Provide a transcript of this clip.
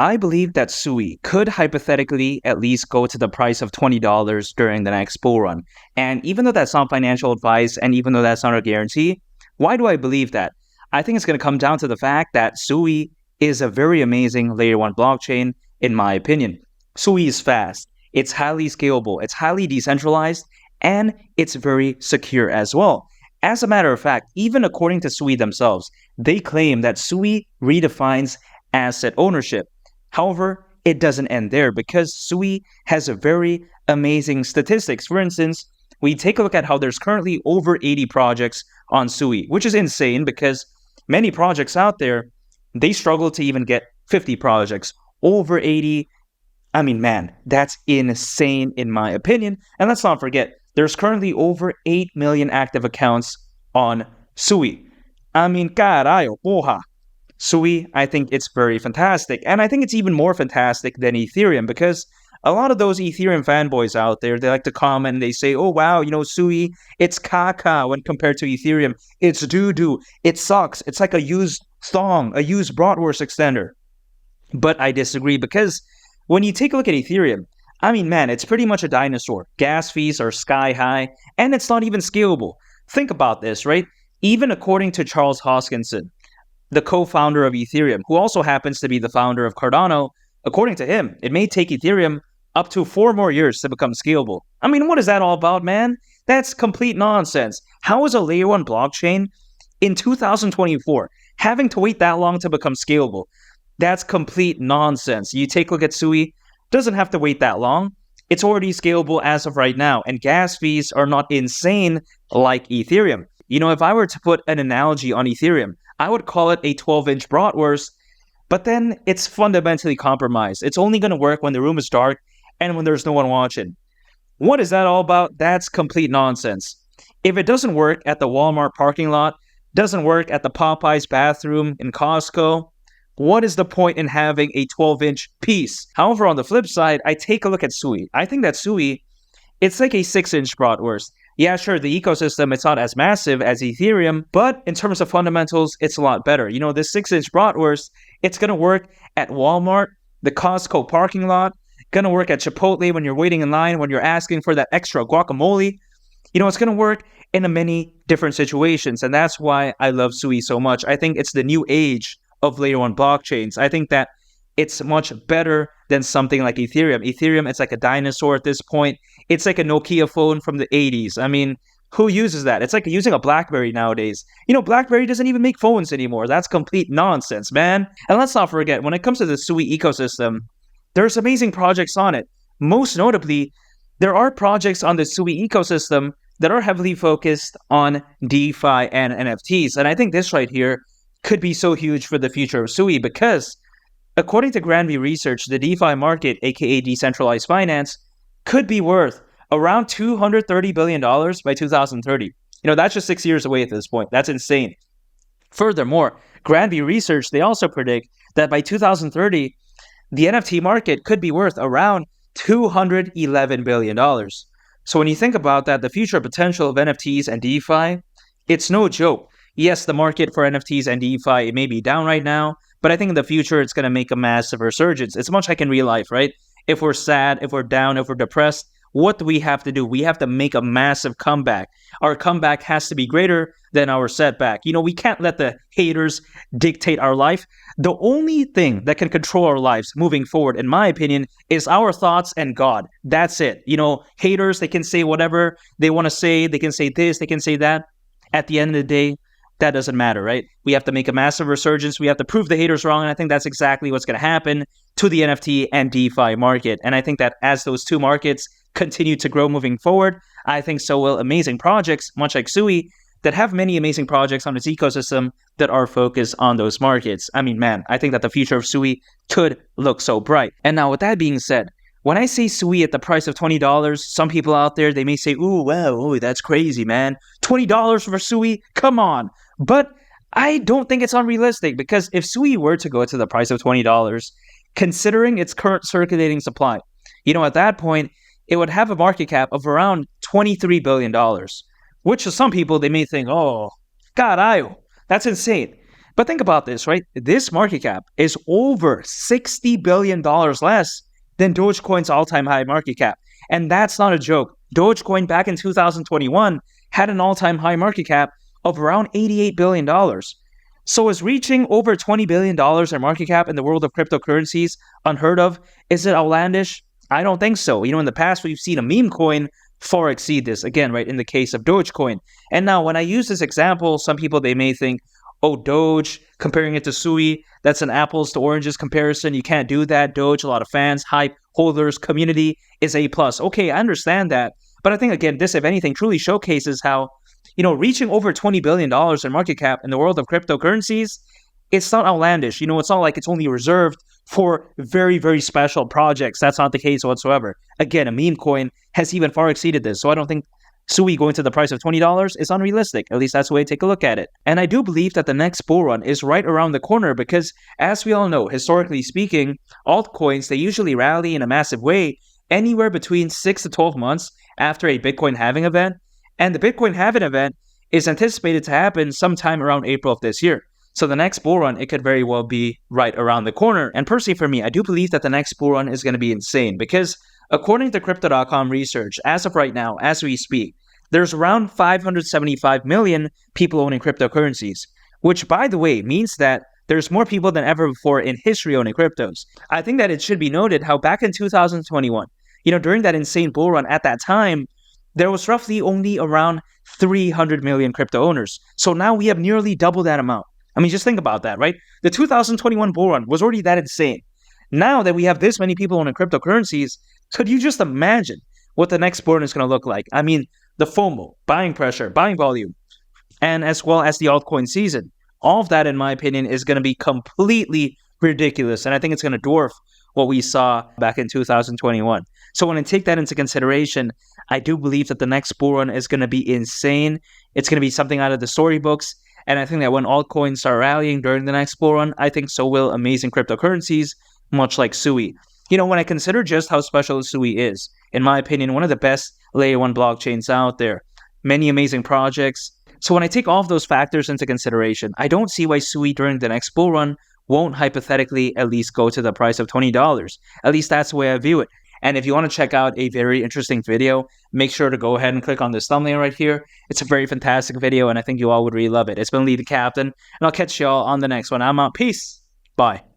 I believe that SUI could hypothetically at least go to the price of $20 during the next bull run. And even though that's not financial advice and even though that's not a guarantee, why do I believe that? I think it's going to come down to the fact that SUI is a very amazing layer one blockchain, in my opinion. SUI is fast, it's highly scalable, it's highly decentralized, and it's very secure as well. As a matter of fact, even according to SUI themselves, they claim that SUI redefines asset ownership. However, it doesn't end there because SUI has a very amazing statistics. For instance, we take a look at how there's currently over 80 projects on SUI, which is insane because many projects out there, they struggle to even get 50 projects. Over 80, I mean, man, that's insane in my opinion. And let's not forget, there's currently over 8 million active accounts on SUI. I mean, carajo, porra. SUI, I think it's very fantastic. And I think it's even more fantastic than Ethereum because a lot of those Ethereum fanboys out there, they like to comment and they say, oh, wow, SUI, it's caca when compared to Ethereum. It's doo-doo. It sucks. It's like a used thong, a used bratwurst extender. But I disagree because when you take a look at Ethereum, I mean, man, it's pretty much a dinosaur. Gas fees are sky high, and it's not even scalable. Think about this, right? Even according to Charles Hoskinson, the co-founder of Ethereum, who also happens to be the founder of Cardano, according to him, it may take Ethereum up to 4 more years to become scalable. I mean, what is that all about, man? That's complete nonsense. How is a layer 1 blockchain in 2024 having to wait that long to become scalable? That's complete nonsense. You take a look at SUI, doesn't have to wait that long. It's already scalable as of right now, and gas fees are not insane like Ethereum. If I were to put an analogy on Ethereum, I would call it a 12-inch bratwurst, but then it's fundamentally compromised. It's only going to work when the room is dark and when there's no one watching. What is that all about? That's complete nonsense. If it doesn't work at the Walmart parking lot, doesn't work at the Popeyes bathroom in Costco, what is the point in having a 12-inch piece? However, on the flip side, I take a look at SUI. I think that SUI, it's like a 6-inch bratwurst. Yeah, sure, the ecosystem, it's not as massive as Ethereum, but in terms of fundamentals, it's a lot better. This 6-inch bratwurst, it's going to work at Walmart, the Costco parking lot, going to work at Chipotle when you're waiting in line, when you're asking for that extra guacamole. It's going to work in many different situations, and that's why I love SUI so much. I think it's the new age of layer 1 blockchains. I think that it's much better than something like Ethereum. Ethereum, it's like a dinosaur at this point. It's like a Nokia phone from the 80s. I mean, who uses that? It's like using a BlackBerry nowadays. BlackBerry doesn't even make phones anymore. That's complete nonsense, man. And let's not forget, when it comes to the SUI ecosystem, there's amazing projects on it. Most notably, there are projects on the SUI ecosystem that are heavily focused on DeFi and NFTs. And I think this right here could be so huge for the future of SUI because according to Granby Research, the DeFi market, aka decentralized finance, could be worth around $230 billion by 2030. That's just 6 years away at this point. That's insane. Furthermore, Granby Research, they also predict that by 2030, the NFT market could be worth around $211 billion. So when you think about that, the future potential of NFTs and DeFi, it's no joke. Yes, the market for NFTs and DeFi, it may be down right now, but I think in the future, it's going to make a massive resurgence. It's much like in real life, right? If we're sad, if we're down, if we're depressed, what do we have to do? We have to make a massive comeback. Our comeback has to be greater than our setback. We can't let the haters dictate our life. The only thing that can control our lives moving forward, in my opinion, is our thoughts and God. That's it. Haters, they can say whatever they want to say. They can say this, they can say that. At the end of the day, that doesn't matter, right? We have to make a massive resurgence. We have to prove the haters wrong. And I think that's exactly what's going to happen to the NFT and DeFi market. And I think that as those two markets continue to grow moving forward, I think so will amazing projects, much like SUI, that have many amazing projects on its ecosystem that are focused on those markets. I mean, man, I think that the future of SUI could look so bright. And now with that being said, when I say SUI at the price of $20, some people out there, they may say, ooh, wow, that's crazy, man. $20 for SUI? Come on. But I don't think it's unrealistic because if SUI were to go to the price of $20, considering its current circulating supply, at that point, it would have a market cap of around $23 billion, which to some people, they may think, oh, carajo, that's insane. But think about this, right? This market cap is over $60 billion less than Dogecoin's all-time high market cap. And that's not a joke. Dogecoin back in 2021 had an all-time high market cap of around $88 billion. So is reaching over $20 billion in market cap in the world of cryptocurrencies unheard of? Is it outlandish? I don't think so. In the past, we've seen a meme coin far exceed this, again, right, in the case of Dogecoin. And now when I use this example, some people, they may think, oh, Doge, comparing it to SUI, that's an apples to oranges comparison. You can't do that. Doge, a lot of fans, hype, holders, community is A+. Okay, I understand that. But I think, again, this, if anything, truly showcases how, reaching over $20 billion in market cap in the world of cryptocurrencies, it's not outlandish. It's not like it's only reserved for very, very special projects. That's not the case whatsoever. Again, a meme coin has even far exceeded this. So I don't think SUI going to the price of $20 is unrealistic. At least that's the way I take a look at it. And I do believe that the next bull run is right around the corner because, as we all know, historically speaking, altcoins, they usually rally in a massive way anywhere between 6 to 12 months after a Bitcoin halving event. And the Bitcoin halving event is anticipated to happen sometime around April of this year. So the next bull run, it could very well be right around the corner. And personally for me, I do believe that the next bull run is going to be insane because according to Crypto.com research, as of right now, as we speak, there's around 575 million people owning cryptocurrencies, which, by the way, means that there's more people than ever before in history owning cryptos. I think that it should be noted how back in 2021, during that insane bull run at that time, there was roughly only around 300 million crypto owners. So now we have nearly double that amount. I mean, just think about that, right? The 2021 bull run was already that insane. Now that we have this many people owning cryptocurrencies, could you just imagine what the next bull run is going to look like? I mean, the FOMO, buying pressure, buying volume, and as well as the altcoin season. All of that, in my opinion, is going to be completely ridiculous. And I think it's going to dwarf what we saw back in 2021. So when I take that into consideration, I do believe that the next bull run is going to be insane. It's going to be something out of the storybooks. And I think that when altcoins start rallying during the next bull run, I think so will amazing cryptocurrencies, much like SUI. When I consider just how special SUI is, in my opinion, one of the best layer 1 blockchains out there, many amazing projects. So when I take all of those factors into consideration, I don't see why SUI during the next bull run won't hypothetically at least go to the price of $20. At least that's the way I view it. And if you want to check out a very interesting video, make sure to go ahead and click on this thumbnail right here. It's a very fantastic video, and I think you all would really love it. It's been Lee the Captain, and I'll catch y'all on the next one. I'm out. Peace. Bye.